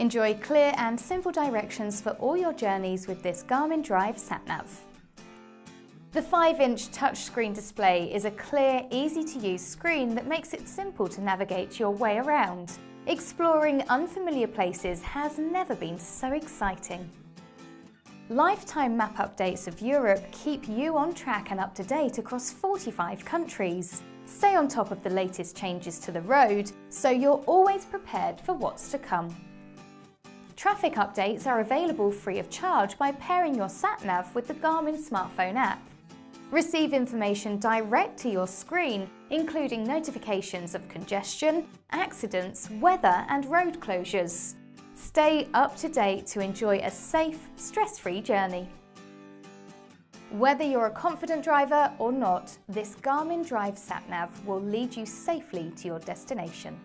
Enjoy clear and simple directions for all your journeys with this Garmin Drive sat-nav. The 5-inch touchscreen display is a clear, easy-to-use screen that makes it simple to navigate your way around. Exploring unfamiliar places has never been so exciting. Lifetime map updates of Europe keep you on track and up to date across 45 countries. Stay on top of the latest changes to the road, so you're always prepared for what's to come. Traffic updates are available free of charge by pairing your sat-nav with the Garmin smartphone app. Receive information direct to your screen, including notifications of congestion, accidents, weather and road closures. Stay up to date to enjoy a safe, stress-free journey. Whether you're a confident driver or not, this Garmin Drive sat-nav will lead you safely to your destination.